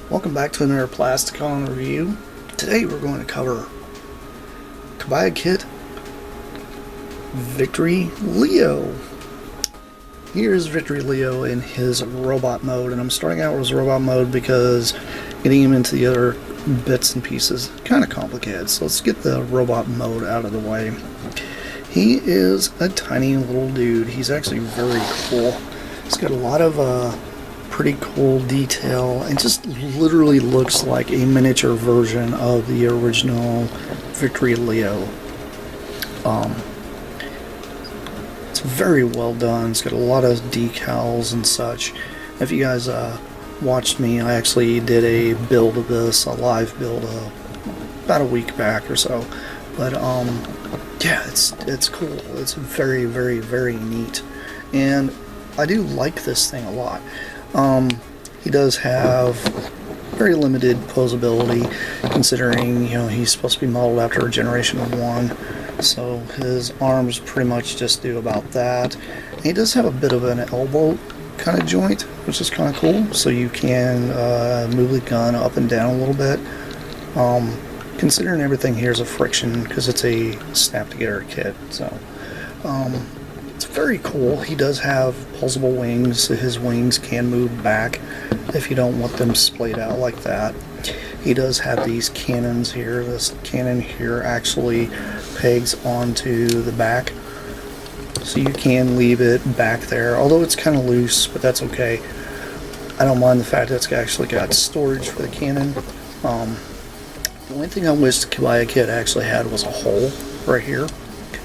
Welcome back to another Plasticon review. Today we're going to cover Kabaya Kit Victory Leo. Here's Victory Leo in his robot mode, and I'm starting out with his robot mode because getting him into the other bits and pieces is kind of complicated. So let's get the robot mode out of the way. He is a tiny little dude. He's actually very cool. He's got a lot of pretty cool detail, and just literally looks like a miniature version of the original Victory Leo. It's very well done. It's got a lot of decals and such. If you guys watched me, I actually did a build of this, a live build about a week back or so. But yeah, it's cool. It's very, very, very neat, and I do like this thing a lot. He does have very limited posability, considering, you know, he's supposed to be modeled after a Generation 1, so his arms pretty much just do about that. And he does have a bit of an elbow kind of joint, which is kind of cool, so you can move the gun up and down a little bit. Considering everything here is a friction, because it's a snap-together kit, so it's very cool. He does have pulsable wings, so his wings can move back if you don't want them splayed out like that. He does have these cannons here. This cannon here actually pegs onto the back, so you can leave it back there, although it's kind of loose, but that's okay. I don't mind the fact that it's actually got storage for the cannon. The only thing I wish the Kabaya kit actually had was a hole right here,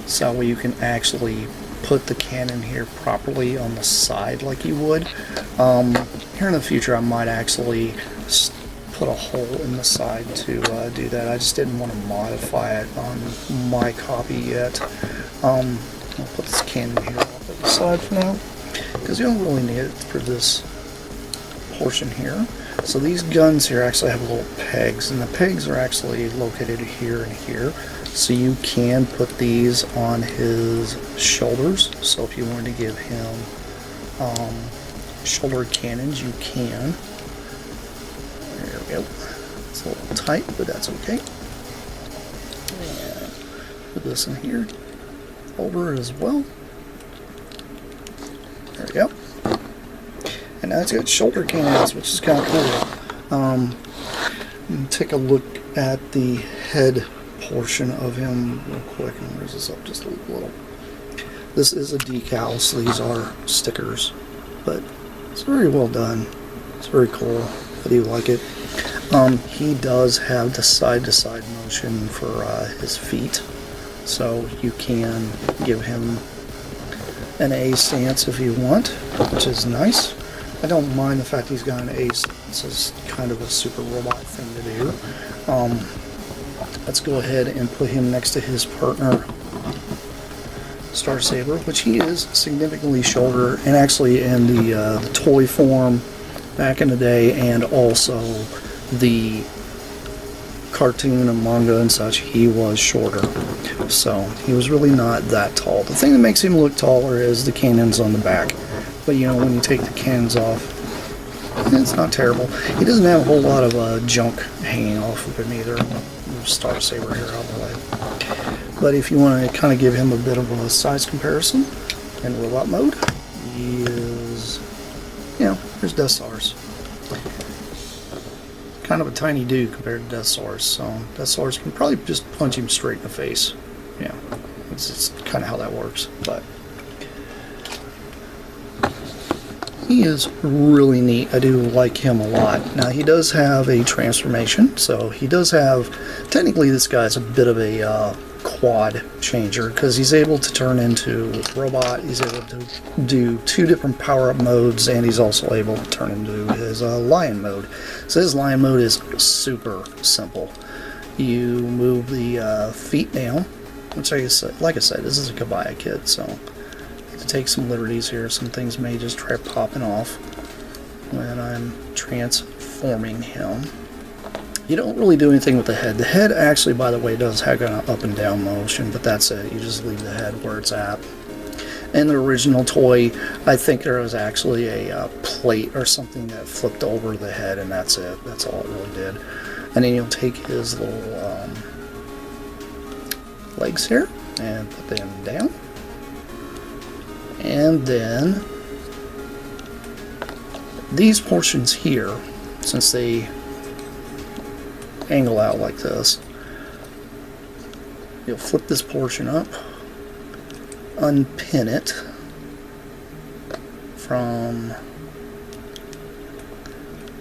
so that way you can actually put the cannon here properly on the side like you would. Here in the future I might actually put a hole in the side to do that. I just didn't want to modify it on my copy yet. I'll put this cannon here off to the side for now, because you don't really need it for this portion here. So these guns here actually have little pegs, and the pegs are actually located here and here. So you can put these on his shoulders. So if you wanted to give him shoulder cannons, you can. There we go. It's a little tight, but that's okay. And put this in here. Over as well. There we go. And now it's got shoulder cannons, which is kind of cool. Take a look at the head portion of him real quick, and raise this up just a little. This is a decal, so these are stickers, but it's very well done. It's very cool. I do like it. He does have the side-to-side motion for his feet, so you can give him an A stance if you want, which is nice. I don't mind the fact he's got an A stance. It's kind of a super robot thing to do. Let's go ahead and put him next to his partner, Star Saber, which he is significantly shorter, and actually in the toy form back in the day, and also the cartoon and manga and such, he was shorter. So he was really not that tall. The thing that makes him look taller is the cannons on the back. But you know, when you take the cannons off, it's not terrible. He doesn't have a whole lot of junk hanging off of him either. Star Saber here out of the way. But if you want to kind of give him a bit of a size comparison in robot mode, he is, you know, here's Death Stars. Kind of a tiny dude compared to Death Stars, so Death Stars can probably just punch him straight in the face. Yeah, it's just kind of how that works. But he is really neat. I do like him a lot. Now, he does have a transformation, so he does have, technically this guy's a bit of a quad changer because he's able to turn into robot. He's able to do 2 different power-up modes, and he's also able to turn into his lion mode. So his lion mode is super simple. You move the feet down, which like I said, this is a Kabaya kit, so I have to take some liberties here. Some things may just try popping off when I'm transforming him. You don't really do anything with the head. The head actually, by the way, does have an up and down motion, but that's it. You just leave the head where it's at. In the original toy, I think there was actually a plate or something that flipped over the head, and that's it. That's all it really did. And then you'll take his little legs here and put them down. And then these portions here, since they angle out like this, you'll flip this portion up, unpin it from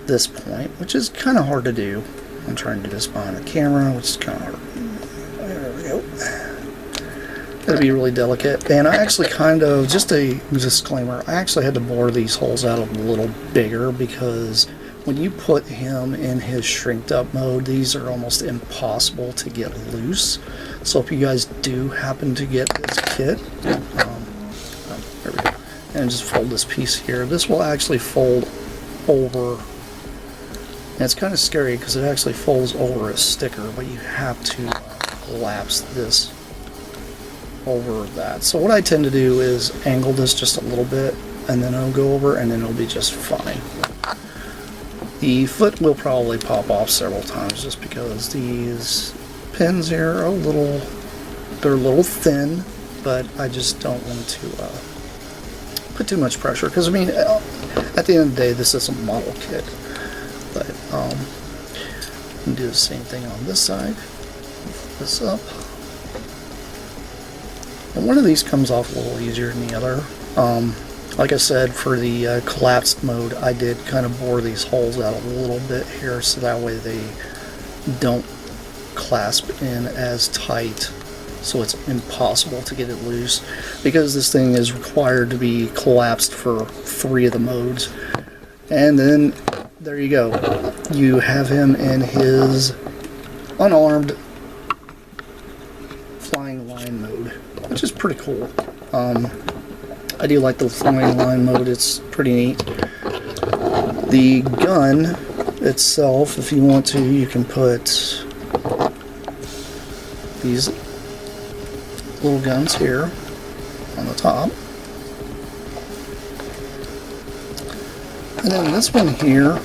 this point, which is kind of hard to do. I'm trying to do this behind the camera, which is kind of hard. There we go. Gotta be really delicate. And I actually just a disclaimer, I actually had to bore these holes out a little bigger because when you put him in his shrinked up mode, these are almost impossible to get loose. So if you guys do happen to get this kit, there we go, and just fold this piece here, this will actually fold over. And it's kind of scary because it actually folds over a sticker, but you have to collapse this over that. So what I tend to do is angle this just a little bit, and then it'll go over, and then it'll be just fine. The foot will probably pop off several times just because these pins here are they're a little thin, but I just don't want to put too much pressure because, I mean, at the end of the day, this is a model kit. But you can do the same thing on this side. Lift this up. And one of these comes off a little easier than the other. Like I said, for the collapsed mode, I did kind of bore these holes out a little bit here so that way they don't clasp in as tight, so it's impossible to get it loose, because this thing is required to be collapsed for 3 of the modes. And then there you go, you have him in his unarmed flying line mode, which is pretty cool. I do like the flying line mode, it's pretty neat. The gun itself, if you want to, you can put these little guns here on the top. And then this one here,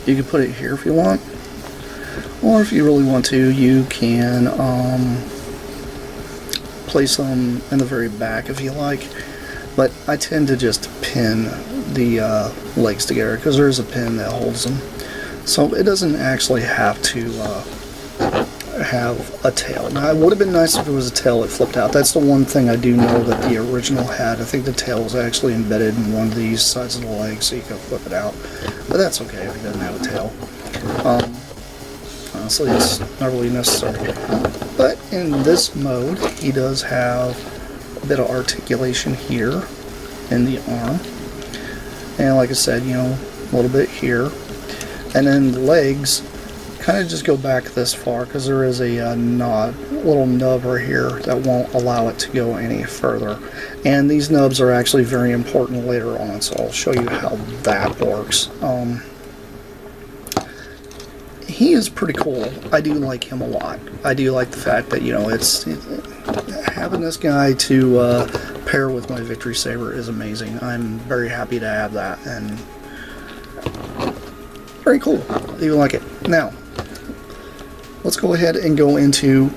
you can put it here if you want. Or if you really want to, you can place them in the very back if you like. But I tend to just pin the legs together because there is a pin that holds them. So it doesn't actually have to have a tail. Now, it would have been nice if it was a tail that flipped out. That's the one thing I do know that the original had. I think the tail was actually embedded in one of these sides of the leg, so you can flip it out. But that's okay if it doesn't have a tail. Honestly, it's not really necessary. But in this mode, he does have a bit of articulation here in the arm. And like I said, you know, a little bit here. And then the legs kind of just go back this far because there is a little nub right here that won't allow it to go any further. And these nubs are actually very important later on, so I'll show you how that works. He is pretty cool. I do like him a lot. I do like the fact that, you know, it's having this guy to pair with my Victory Saber is amazing. I'm very happy to have that, and very cool. I do like it. Now, let's go ahead and go into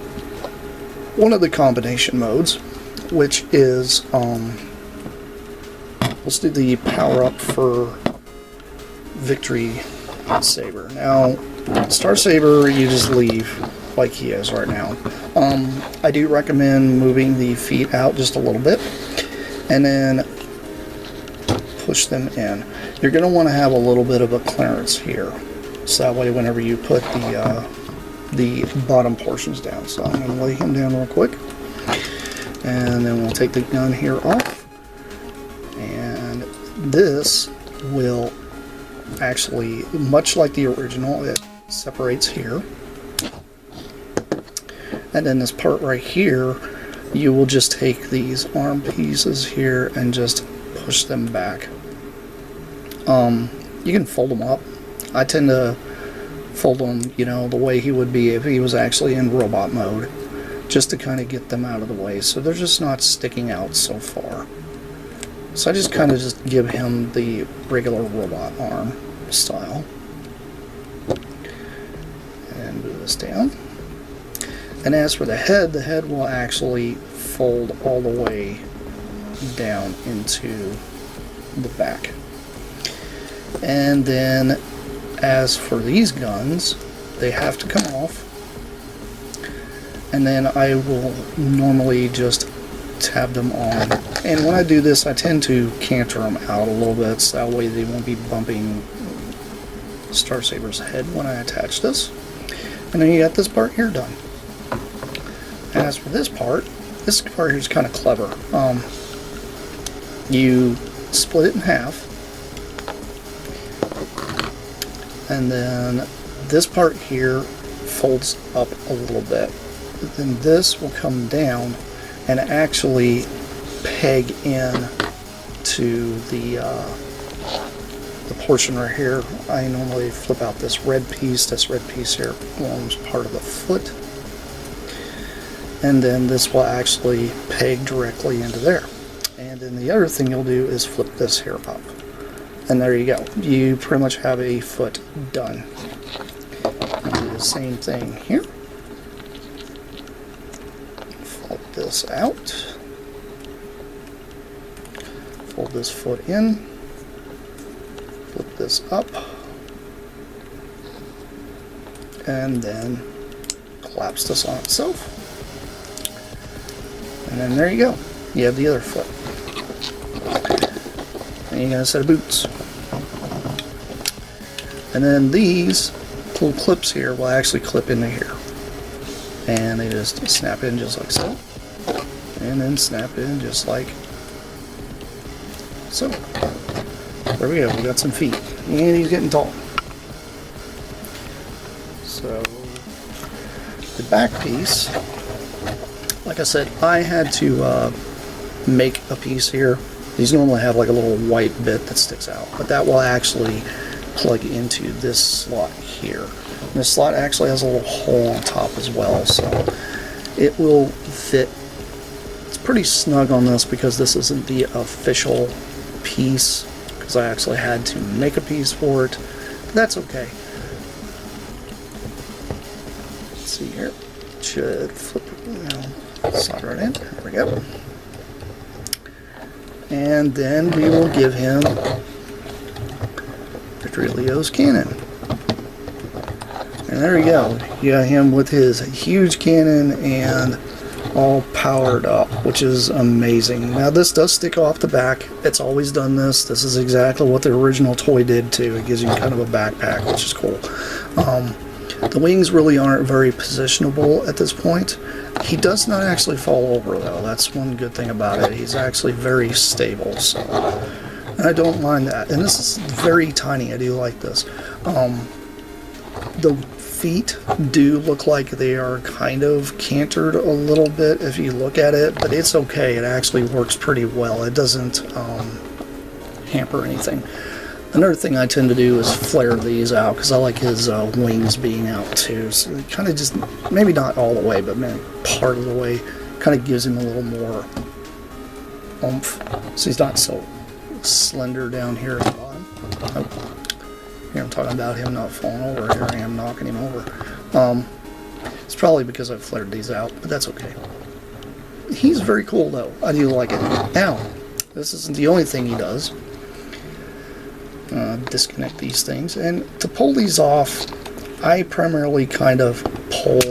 one of the combination modes, which is, let's do the power up for Victory Saber. Now, Star Saber, you just leave like he is right now. I do recommend moving the feet out just a little bit and then push them in. You're going to want to have a little bit of a clearance here, so that way whenever you put the the bottom portions down. So I'm going to lay him down real quick, and then we'll take the gun here off, and this will actually, much like the original, it separates here, and then this part right here, you will just take these arm pieces here and just push them back. You can fold them up. I tend to fold them, you know, the way he would be if he was actually in robot mode, just to kind of get them out of the way so they're just not sticking out so far. So I just kind of just give him the regular robot arm style. And move this down. And as for the head will actually fold all the way down into the back. And then as for these guns, they have to come off. And then I will normally just tab them on. And when I do this, I tend to canter them out a little bit, so that way they won't be bumping Star Saber's head when I attach this. And then you got this part here done. And as for this part here is kind of clever. You split it in half, and then this part here folds up a little bit. Then this will come down and actually peg in to the portion right here. I normally flip out this red piece. This red piece here forms part of the foot, and then this will actually peg directly into there. And then the other thing you'll do is flip this here up, and there you go. You pretty much have a foot done. I'll do the same thing here. Fold this out, fold this foot in, flip this up, and then collapse this on itself. And then there you go. You have the other foot. And you got a set of boots. And then these little clips here will actually clip into here. And they just snap in just like so. And then snap in just like so. There we go. We got some feet. And he's getting tall. So the back piece, like I said, I had to make a piece here. These normally have like a little white bit that sticks out, but that will actually plug into this slot here. And this slot actually has a little hole on top as well, so it will fit. It's pretty snug on this because this isn't the official piece, because I actually had to make a piece for it. But that's okay. Let's see here. Should flip it, you know, slide right in. There we go. And then we will give him Leo's cannon. And there you go. You got him with his huge cannon and all powered up, which is amazing. Now this does stick off the back. It's always done this. This is exactly what the original toy did too. It gives you kind of a backpack, which is cool. The wings really aren't very positionable at this point. He does not actually fall over though. That's one good thing about it. He's actually very stable, so and I don't mind that. And this is very tiny. I do like this. The feet do look like they are kind of cantered a little bit if you look at it, but it's okay. It actually works pretty well. It doesn't hamper anything. Another thing I tend to do is flare these out because I like his wings being out too. So it kind of just, maybe not all the way, but maybe part of the way, kind of gives him a little more oomph. So he's not so slender down here at the bottom. Oh. Here I'm talking about him not falling over. Here I am knocking him over. It's probably because I've flared these out, but that's okay. He's very cool though. I do like it. Now, this isn't the only thing he does. Disconnect these things, and to pull these off I primarily kind of pull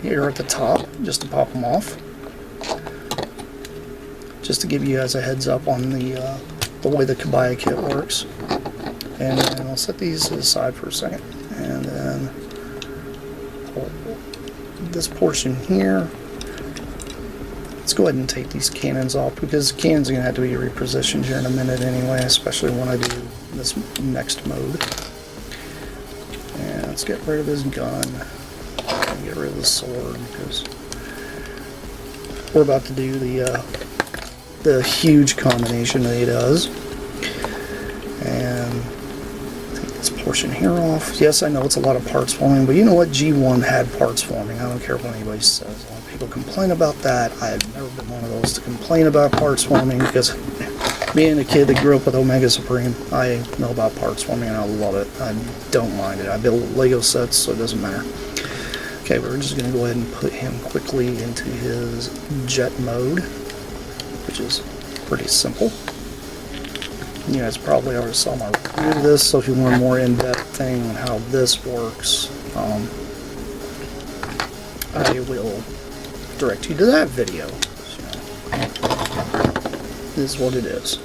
here at the top just to pop them off, just to give you guys a heads up on the way the Kabaya kit works. And then I'll set these aside for a second and then pull this portion here. Let's go ahead and take these cannons off, because the cannons are going to have to be repositioned here in a minute anyway, especially when I do this next mode. And let's get rid of his gun. And get rid of the sword, because we're about to do the huge combination that he does. And take this portion here off. Yes, I know it's a lot of parts forming, but you know what? G1 had parts forming. I don't care what anybody says. A lot of people complain about that. I have never been one of those to complain about parts forming, because being a kid that grew up with Omega Supreme, I know about parts forming and I love it. I don't mind it. I build Lego sets, so it doesn't matter. Okay, we're just going to go ahead and put him quickly into his jet mode, which is pretty simple. You guys probably already saw my review of this, so if you want a more in-depth thing on how this works, I will direct you to that video. This is what it is.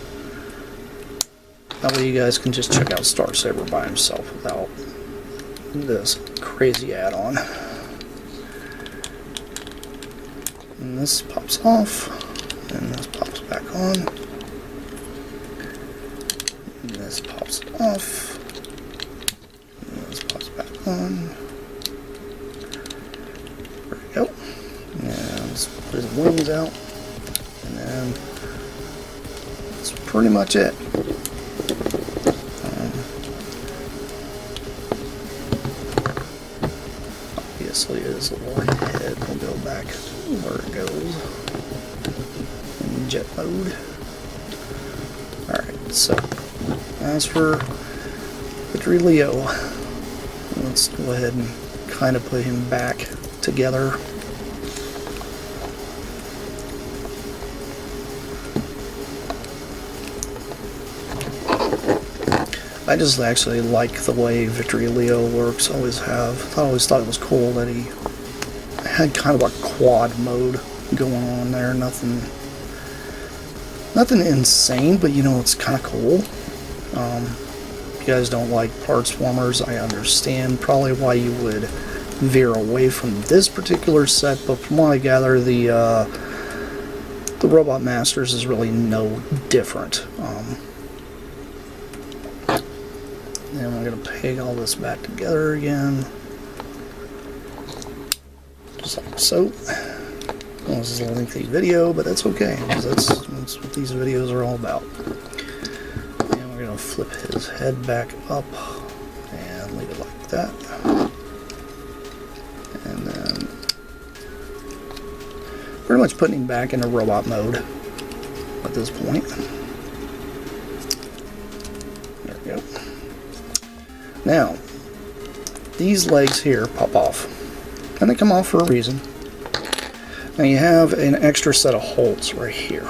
That way you guys can just check out Star Saber by himself without this crazy add-on. And this pops off, and this pops back on. And this pops off, and this pops back on. There we go. And let's put his wings out, and then that's pretty much it. Obviously his little head will go back where it goes in jet mode. Alright, so as for Victory Leo, let's go ahead and kind of put him back together. I just actually like the way Victory Leo works, always have. I always thought it was cool that he had kind of a quad mode going on there. Nothing insane, but you know, it's kind of cool. If you guys don't like parts formers, I understand probably why you would veer away from this particular set, but from what I gather, the Robot Masters is really no different. And I'm going to peg all this back together again, just like so. Well, this is a lengthy video, but that's okay, because that's what these videos are all about. And we're going to flip his head back up and leave it like that. And then pretty much putting him back into robot mode at this point. There we go. Now, these legs here pop off, and they come off for a reason. Now you have an extra set of holes right here,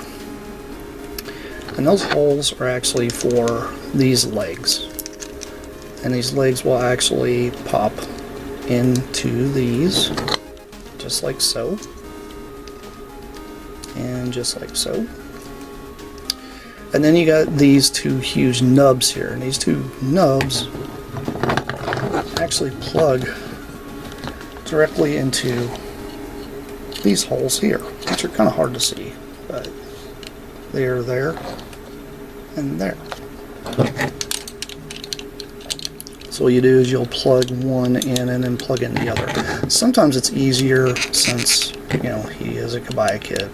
and those holes are actually for these legs, and these legs will actually pop into these, just like so, and just like so. And then you got these two huge nubs here, and these two nubs actually plug directly into these holes here, which are kind of hard to see, but they are there and there. So what you do is you'll plug one in and then plug in the other. Sometimes it's easier, since you know he is a Kabaya kid,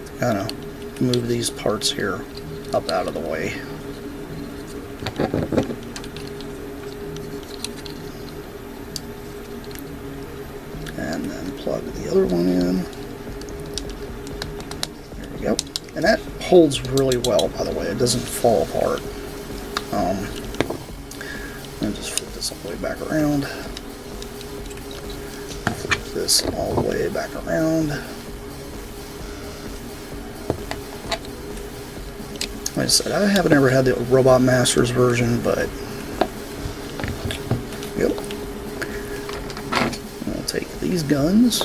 to kind of move these parts here up out of the way. And then plug the other one in. There we go. And that holds really well, by the way. It doesn't fall apart. And just flip this all the way back around. Flip this all the way back around. Like I said, I haven't ever had the Robot Masters version, but yep. I'll take these guns,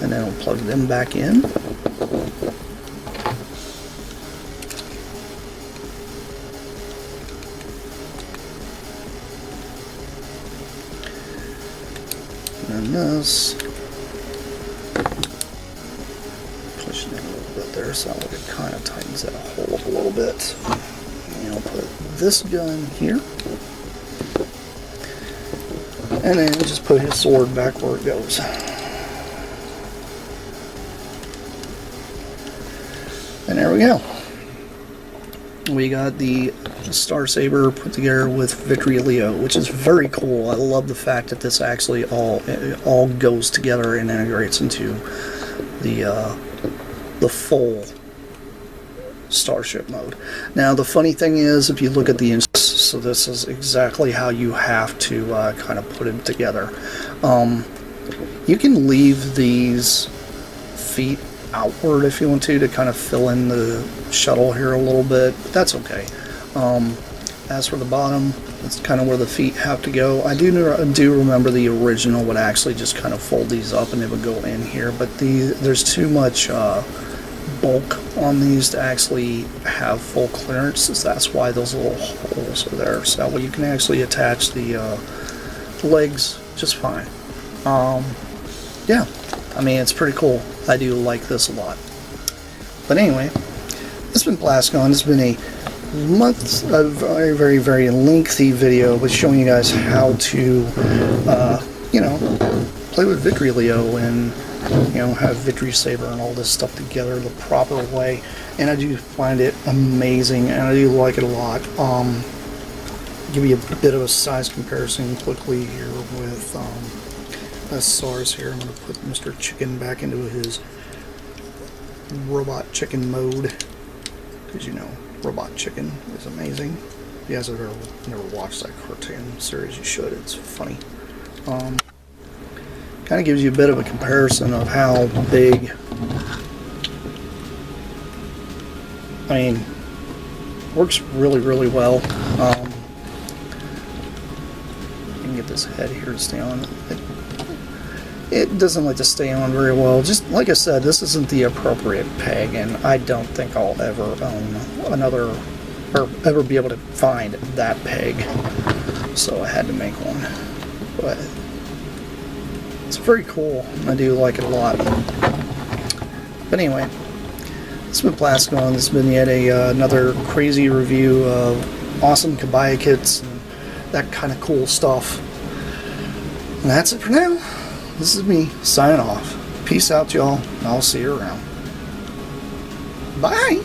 and then I'll plug them back in. And this, pushing it a little bit there so it kind of tightens that hole up a little bit. And I'll put this gun here. And then just put his sword back where it goes. And there we go. We got the Star Saber put together with Victory Leo, which is very cool. I love the fact that this actually all goes together and integrates into the full Starship mode. Now the funny thing is, if you look at the so this is exactly how you have to kind of put it together. You can leave these feet outward if you want to kind of fill in the shuttle here a little bit, but that's okay. As for the bottom, that's kind of where the feet have to go. I do remember the original would actually just kind of fold these up and it would go in here, but there's too much bulk on these to actually have full clearance. That's why those little holes are there, so you can actually attach the legs just fine. Yeah, I mean, it's pretty cool. I do like this a lot. But anyway, it's been Plasticon. It's been a very, very, very lengthy video, but showing you guys how to, you know, play with Victory Leo and, you know, have Victory Saber and all this stuff together the proper way. And I do find it amazing, and I do like it a lot. Give you a bit of a size comparison quickly here with SARS here. I'm going to put Mr. Chicken back into his robot chicken mode, because you know Robot Chicken is amazing. If you guys have never watched that cartoon series, you should. It's funny. Kind of gives you a bit of a comparison of how big, I mean, works really, really well. You can get this head here to stay on. It doesn't like to stay on very well. Just like I said, this isn't the appropriate peg, and I don't think I'll ever own another, or ever be able to find that peg. So I had to make one. But it's very cool. I do like it a lot. But anyway, it's been Plasticon. This has been yet another crazy review of awesome Kabaya kits and that kind of cool stuff. And that's it for now. This is me signing off. Peace out, y'all. I'll see you around. Bye.